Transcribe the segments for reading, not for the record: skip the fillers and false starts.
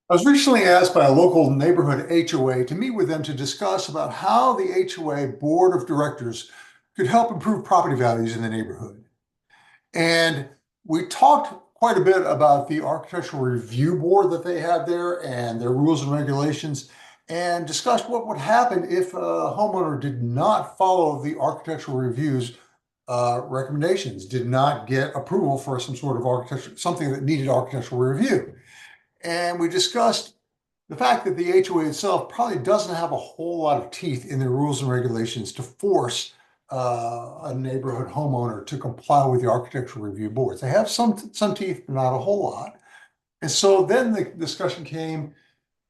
I was recently asked by a local neighborhood HOA to meet with them to discuss about how the HOA board of directors could help improve property values in the neighborhood. And we talked quite a bit about the architectural review board that they have there and their rules and regulations, and discussed what would happen if a homeowner did not follow the architectural review's recommendations, did not get approval for some sort of architecture, something that needed architectural review. And we discussed the fact that the HOA itself probably doesn't have a whole lot of teeth in their rules and regulations to force a neighborhood homeowner to comply with the architectural review boards. They have some teeth, but not a whole lot. And so then the discussion came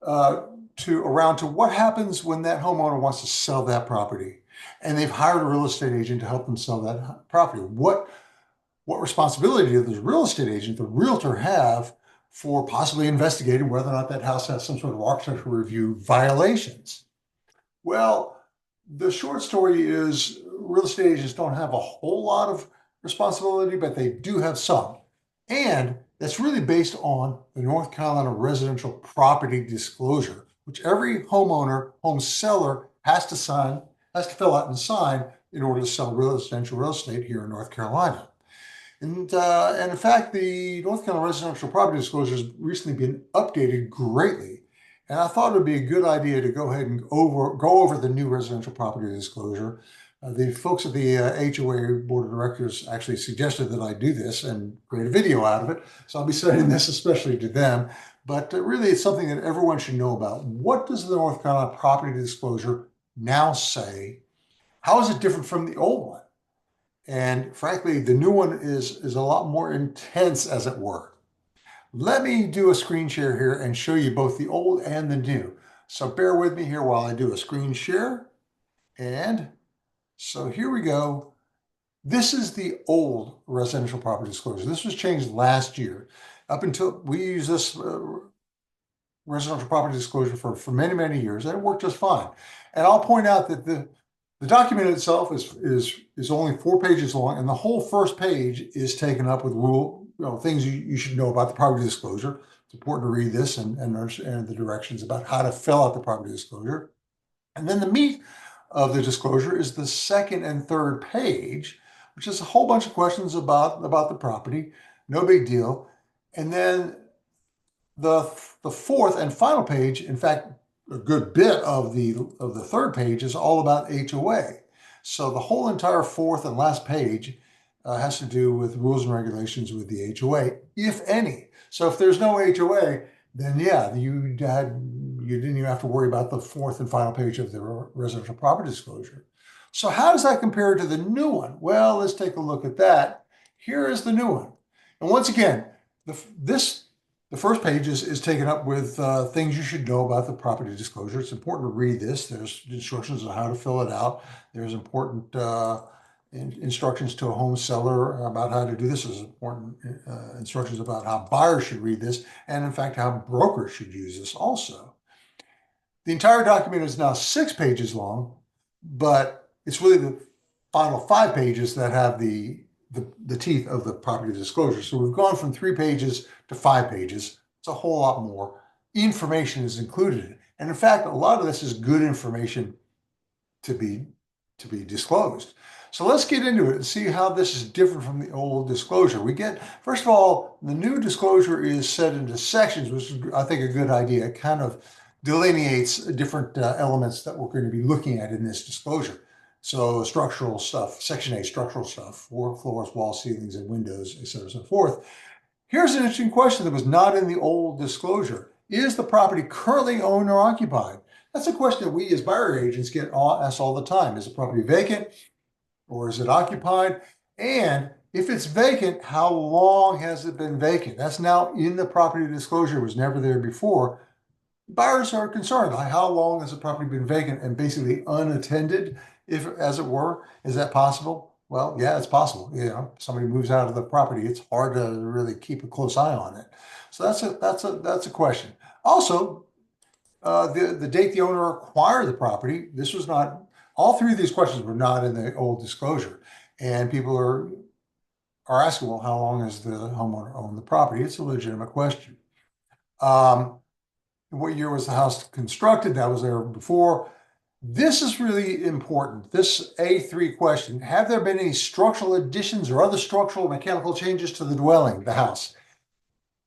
to around to what happens when that homeowner wants to sell that property, and they've hired a real estate agent to help them sell that property. What responsibility does the real estate agent, the realtor, have for possibly investigating whether or not that house has some sort of architectural review violations? Well, the short story is real estate agents don't have a whole lot of responsibility, but they do have some. And that's really based on the North Carolina residential property disclosure, which every homeowner, home seller has to sign, has to fill out and sign in order to sell residential real estate here in North Carolina. And in fact, the North Carolina residential property disclosure has recently been updated greatly. And I thought it would be a good idea to go ahead and go over the new residential property disclosure. The folks at the HOA board of directors actually suggested that I do this and create a video out of it. So I'll be sending this especially to them. But really, it's something that everyone should know about. What does the North Carolina property disclosure now say? How is it different from the old one? And frankly, the new one is a lot more intense, as it were. Let me do a screen share here and show you both the old and the new. So bear with me here while I do a screen share. And so here we go. This is the old residential property disclosure. This was changed last year. Up until we use this residential property disclosure for many, many years, and it worked just fine. And I'll point out that the document itself is only 4 pages long, and the whole first page is taken up with things you should know about the property disclosure. It's important to read this and understand the directions about how to fill out the property disclosure. And then the meat of the disclosure is the second and third page, which is a whole bunch of questions about the property. No big deal. And then the fourth and final page, in fact, a good bit of the third page is all about HOA. So the whole entire fourth and last page has to do with rules and regulations with the HOA, if any. So if there's no HOA, then yeah, you didn't even have to worry about the fourth and final page of the residential property disclosure. So how does that compare to the new one? Well, let's take a look at that. Here is the new one. And once again, the first page is taken up with things you should know about the property disclosure. It's important to read this. There's instructions on how to fill it out. There's important instructions to a home seller about how to do this. There's important instructions about how buyers should read this, and in fact, how brokers should use this also. The entire document is now 6 pages long, but it's really the final 5 pages that have the teeth of the property disclosure. So we've gone from 3 pages to 5 pages. It's a whole lot more information is included. And in fact, a lot of this is good information to be disclosed. So let's get into it and see how this is different from the old disclosure. First of all, the new disclosure is set into sections, which is, I think, a good idea. It kind of delineates different elements that we're going to be looking at in this disclosure. So structural stuff, section A, structural stuff, floors, walls, ceilings, and windows, et cetera, and so forth. Here's an interesting question that was not in the old disclosure. Is the property currently owned or occupied? That's a question that we as buyer agents get asked all the time. Is the property vacant or is it occupied? And if it's vacant, how long has it been vacant? That's now in the property disclosure. It was never there before. Buyers are concerned. How long has the property been vacant and basically unattended, if as it were? Is that possible? Well, yeah, it's possible. Somebody moves out of the property, it's hard to really keep a close eye on it. So that's a question. Also, the date the owner acquired the property. This was not. All three of these questions were not in the old disclosure, and people are asking, well, how long has the homeowner owned the property? It's a legitimate question. what year was the house constructed? That was there before. This is really important. This A3 question, have there been any structural additions or other structural mechanical changes to the dwelling, the house?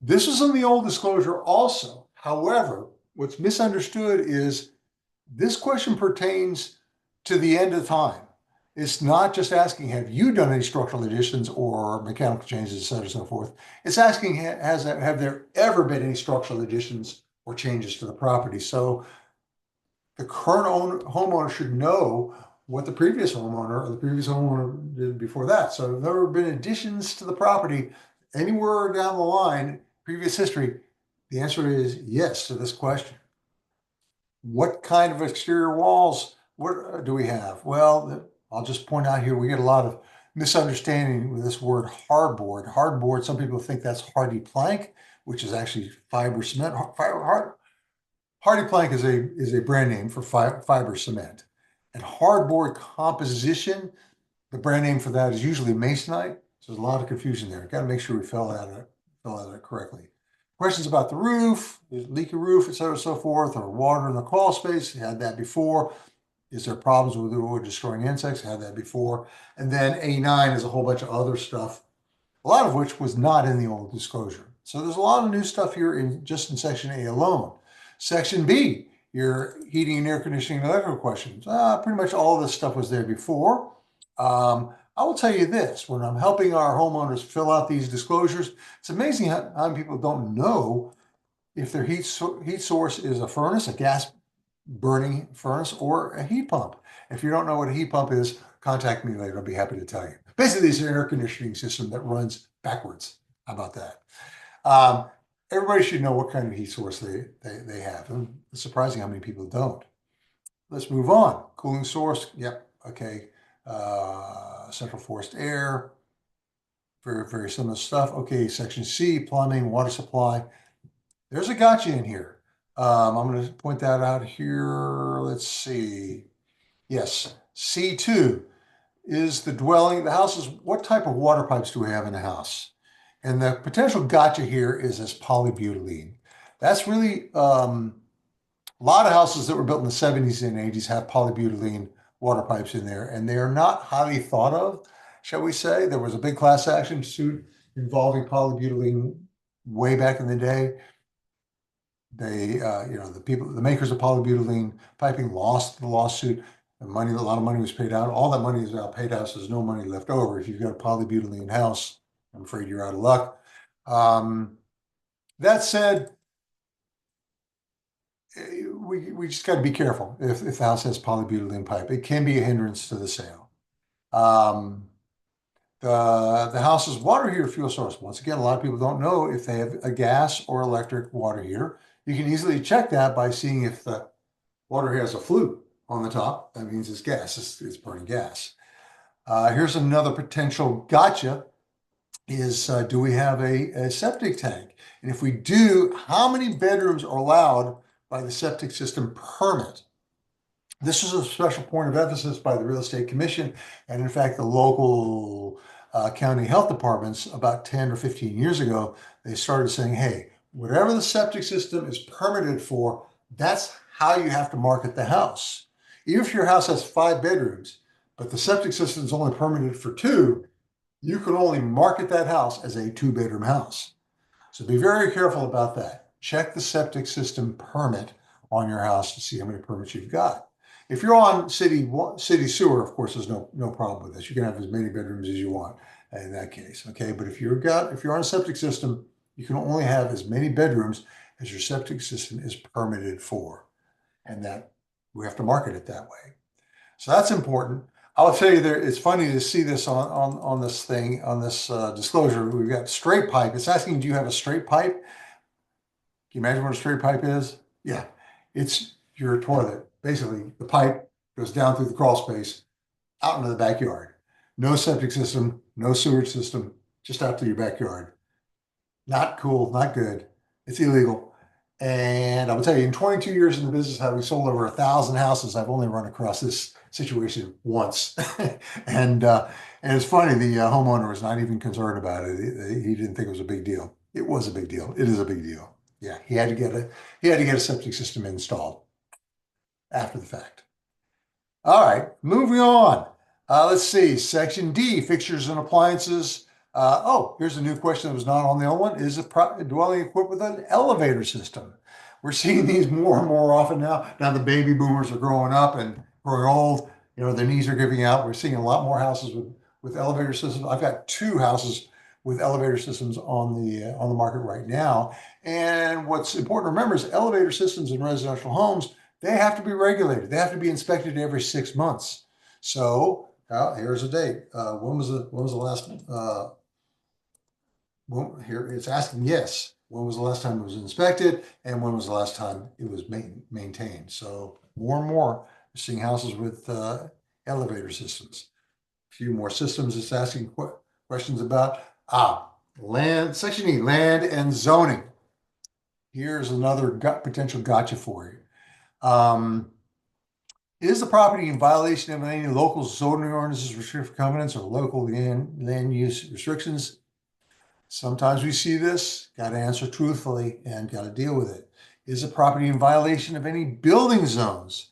This was in the old disclosure also. However, what's misunderstood is this question pertains to the end of time. It's not just asking, have you done any structural additions or mechanical changes, et cetera, and so forth. It's asking, have there ever been any structural additions or changes to the property? So the current homeowner should know what the previous homeowner or the previous homeowner did before that. So if there have been additions to the property anywhere down the line, previous history, the answer is yes to this question. What kind of exterior walls what do we have? Well, I'll just point out here, we get a lot of misunderstanding with this word hardboard. Hardboard, some people think that's hardy plank, which is actually fiber cement. Hardy plank is a brand name for fiber cement. And hardboard composition, the brand name for that is usually masonite. So there's a lot of confusion there. Got to make sure we fill that out correctly. Questions about the roof, leaky roof, et cetera, so forth, or water in the crawl space. Had that before. Is there problems with the wood destroying insects? Had that before. And then A9 is a whole bunch of other stuff, a lot of which was not in the old disclosure. So there's a lot of new stuff here in just in section A alone. Section B, your heating and air conditioning and electrical questions. Pretty much all of this stuff was there before. I will tell you this, when I'm helping our homeowners fill out these disclosures, it's amazing how many people don't know if their heat source is a furnace, a gas burning furnace, or a heat pump. If you don't know what a heat pump is, contact me later. I'll be happy to tell you. Basically, it's an air conditioning system that runs backwards. How about that? Everybody should know what kind of heat source they have. And it's surprising how many people don't. Let's move on. Cooling source. Yep. Okay. Central forced air. Very, very similar stuff. Okay. Section C, plumbing, water supply. There's a gotcha in here. I'm going to point that out here. Let's see. Yes. C2 is the dwelling. The house is what type of water pipes do we have in the house? And the potential gotcha here is this polybutylene. That's really a lot of houses that were built in the 70s and 80s have polybutylene water pipes in there, and they are not highly thought of, shall we say. There was a big class action suit involving polybutylene way back in the day. They, the makers of polybutylene piping lost the lawsuit. The money, a lot of money was paid out. All that money is now paid out, so there's no money left over. If you've got a polybutylene house, I'm afraid you're out of luck. That said, we just got to be careful if the house has polybutylene pipe. It can be a hindrance to the sale. The house's water heater fuel source. Once again, a lot of people don't know if they have a gas or electric water heater. You can easily check that by seeing if the water has a flue on the top. That means it's gas. It's burning gas. Here's another potential gotcha is do we have a septic tank? And if we do, how many bedrooms are allowed by the septic system permit? This is a special point of emphasis by the Real Estate Commission. And in fact, the local county health departments about 10 or 15 years ago, they started saying, hey, whatever the septic system is permitted for, that's how you have to market the house. Even if your house has 5 bedrooms, but the septic system is only permitted for 2, you can only market that house as a 2-bedroom house. So be very careful about that. Check the septic system permit on your house to see how many permits you've got. If you're on city sewer, of course, there's no problem with this. You can have as many bedrooms as you want in that case. Okay, but if you're on a septic system, you can only have as many bedrooms as your septic system is permitted for, and that we have to market it that way. So that's important. I'll tell you, it's funny to see this on this thing, on this disclosure. We've got straight pipe. It's asking, do you have a straight pipe? Can you imagine what a straight pipe is? Yeah, it's your toilet. Basically, the pipe goes down through the crawl space, out into the backyard. No septic system, no sewage system, just out to your backyard. Not cool, not good. It's illegal. And I will tell you, in 22 years in the business, having sold over 1,000 houses, I've only run across this situation once. and it's funny, the homeowner was not even concerned about it. He didn't think it was a big deal. It was a big deal. It is a big deal. Yeah, he had to get a septic system installed after the fact. All right, moving on. Let's see, section D, fixtures and appliances. Here's a new question that was not on the old one. Is a dwelling equipped with an elevator system? We're seeing these more and more often now. Now the baby boomers are growing up and growing old. You know, their knees are giving out. We're seeing a lot more houses with elevator systems. I've got two houses with elevator systems on the market right now. And what's important to remember is elevator systems in residential homes, they have to be regulated. They have to be inspected every 6 months. So here's a date. When was the last? Here it's asking yes. When was the last time it was inspected, and when was the last time it was maintained? So more and more, we're seeing houses with elevator systems. A few more systems it's asking questions about. Land, Section E, land and zoning. Here's another potential gotcha for you. Is the property in violation of any local zoning ordinances, restrictive covenants, or local land use restrictions? Sometimes we see this, got to answer truthfully and got to deal with it. Is the property in violation of any building zones,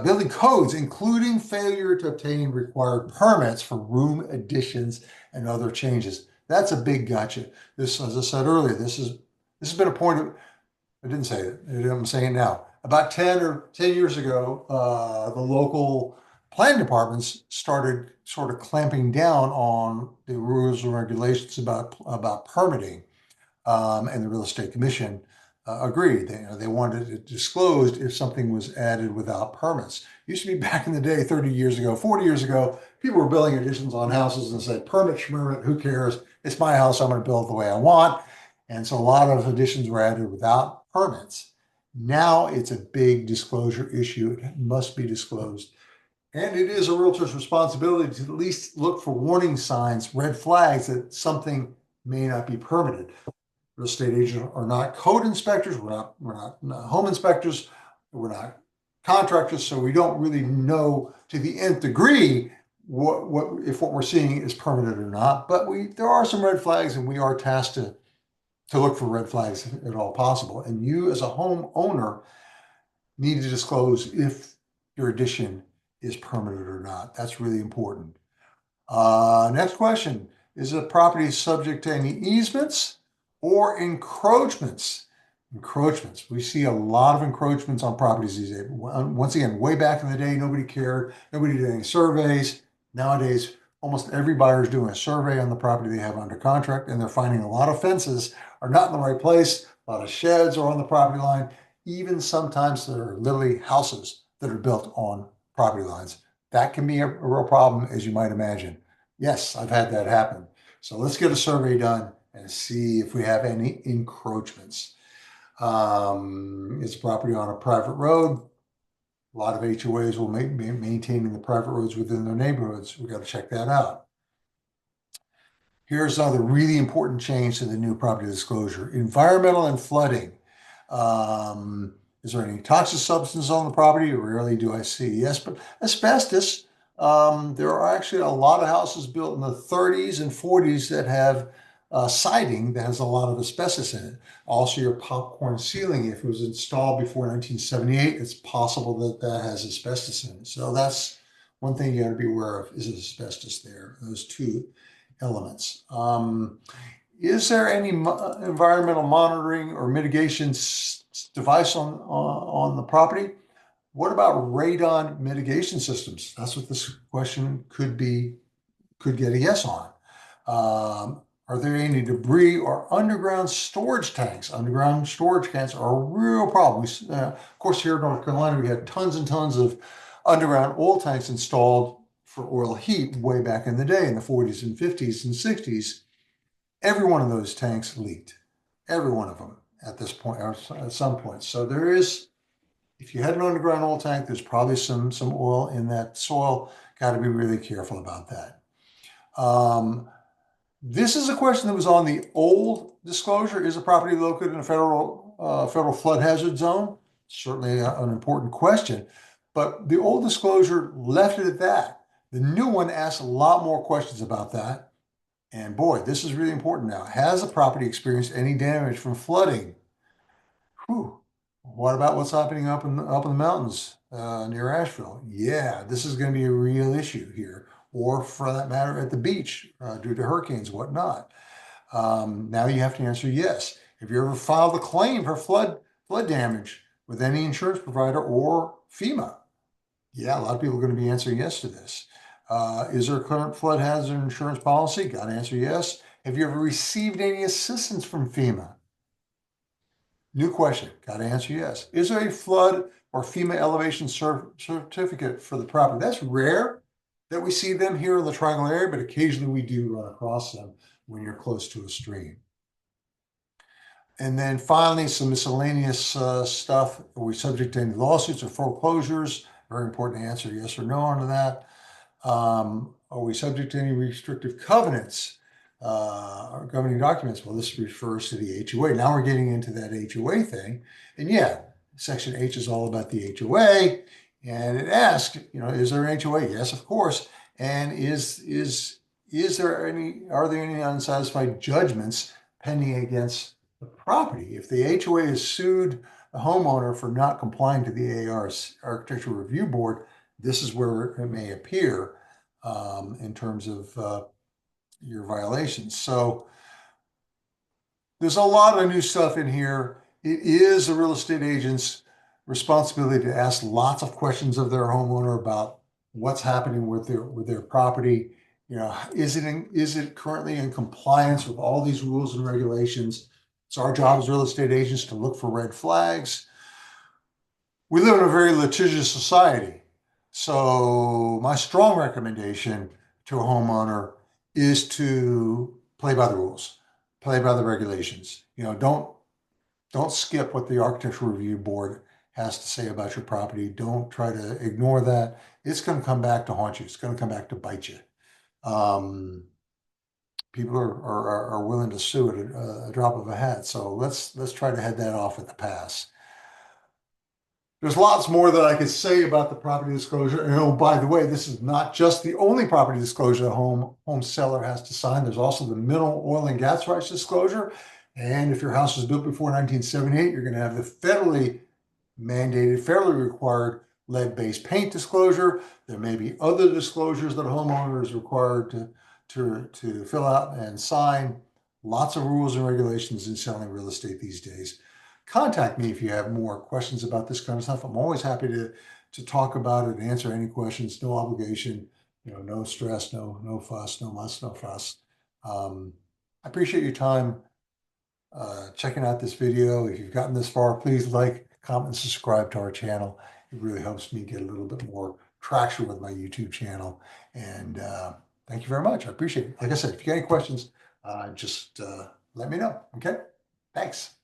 building codes, including failure to obtain required permits for room additions and other changes? That's a big gotcha. This, as I said earlier, this has been a point of, I didn't say it. I'm saying it now. About 10 years ago, the local planning departments started sort of clamping down on the rules and regulations about permitting, and the real estate commission agreed. They wanted it disclosed if something was added without permits. Used to be back in the day, 30 years ago, 40 years ago, people were building additions on houses and said, permit, schmermit, who cares? It's my house. I'm going to build the way I want. And so a lot of additions were added without permits. Now it's a big disclosure issue. It must be disclosed. And it is a realtor's responsibility to at least look for warning signs, red flags that something may not be permitted. Real estate agents are not code inspectors. We're not home inspectors. We're not contractors. So we don't really know to the nth degree what we're seeing is permitted or not. But there are some red flags, and we are tasked to look for red flags at all possible. And you, as a homeowner, need to disclose if your addition is permitted or not. That's really important. Next question. Is the property subject to any easements or encroachments? Encroachments. We see a lot of encroachments on properties these days. Once again, way back in the day, nobody cared. Nobody did any surveys. Nowadays, almost every buyer is doing a survey on the property they have under contract, and they're finding a lot of fences are not in the right place. A lot of sheds are on the property line. Even sometimes there are literally houses that are built on property lines. That can be a real problem, as you might imagine. Yes, I've had that happen. So let's get a survey done and see if we have any encroachments. Is property on a private road? A lot of HOAs will be maintaining the private roads within their neighborhoods. We got to check that out. Here's another really important change to the new property disclosure: environmental and flooding. Is there any toxic substance on the property? Rarely do I see. Yes, but asbestos. There are actually a lot of houses built in the 30s and 40s that have siding that has a lot of asbestos in it. Also, your popcorn ceiling, if it was installed before 1978, it's possible that that has asbestos in it. So that's one thing you got to be aware of: is asbestos there? Those two elements. Is there any environmental monitoring or mitigation device on the property? What about radon mitigation systems? That's what this question could get a yes on. Are there any debris or underground storage tanks? Underground storage tanks are a real problem. Of course, here in North Carolina, we had tons and tons of underground oil tanks installed for oil heat way back in the day in the 40s and 50s and 60s. Every one of those tanks leaked. Every one of them at this point, or at some point. So there is, if you had an underground oil tank, there's probably some oil in that soil. Got to be really careful about that. This is a question that was on the old disclosure. Is a property located in a federal flood hazard zone? Certainly an important question, but the old disclosure left it at that. The new one asks a lot more questions about that. And boy, this is really important now. Has the property experienced any damage from flooding? Whew. What about what's happening up in the mountains near Asheville? Yeah, this is going to be a real issue here, or for that matter, at the beach due to hurricanes, whatnot. Now you have to answer yes. Have you ever filed a claim for flood damage with any insurance provider or FEMA? Yeah, a lot of people are going to be answering yes to this. Is there a current flood hazard insurance policy? Got to answer yes. Have you ever received any assistance from FEMA? New question. Got to answer yes. Is there a flood or FEMA elevation certificate for the property? That's rare that we see them here in the Triangle area, but occasionally we do run across them when you're close to a stream. And then finally, some miscellaneous stuff. Are we subject to any lawsuits or foreclosures? Very important to answer yes or no onto that. Are we subject to any restrictive covenants or governing documents? Well, this refers to the HOA. Now we're getting into that HOA thing. And yeah, Section H is all about the HOA. And it asks, is there an HOA? Yes, of course. And are there any unsatisfied judgments pending against the property? If the HOA has sued the homeowner for not complying to the AR's Architectural Review Board, this is where it may appear in terms of your violations. So there's a lot of new stuff in here. It is a real estate agent's responsibility to ask lots of questions of their homeowner about what's happening with their property. Is it currently in compliance with all these rules and regulations? It's our job as real estate agents to look for red flags. We live in a very litigious society. So my strong recommendation to a homeowner is to play by the rules, play by the regulations. Don't skip what the Architectural Review Board has to say about your property. Don't try to ignore that. It's going to come back to haunt you. It's going to come back to bite you. People are willing to sue at a drop of a hat. So let's try to head that off at the pass. There's lots more that I could say about the property disclosure. And oh, by the way, this is not just the only property disclosure the home seller has to sign. There's also the mineral oil and gas rights disclosure. And if your house was built before 1978, you're going to have the federally mandated, federally required lead-based paint disclosure. There may be other disclosures that a homeowner is required to fill out and sign. Lots of rules and regulations in selling real estate these days. Contact me if you have more questions about this kind of stuff. I'm always happy to talk about it and answer any questions. No obligation, no stress, no fuss, no muss, no fuss. I appreciate your time checking out this video. If you've gotten this far, please like, comment, and subscribe to our channel. It really helps me get a little bit more traction with my YouTube channel. And thank you very much. I appreciate it. Like I said, if you got any questions, just let me know. Okay? Thanks.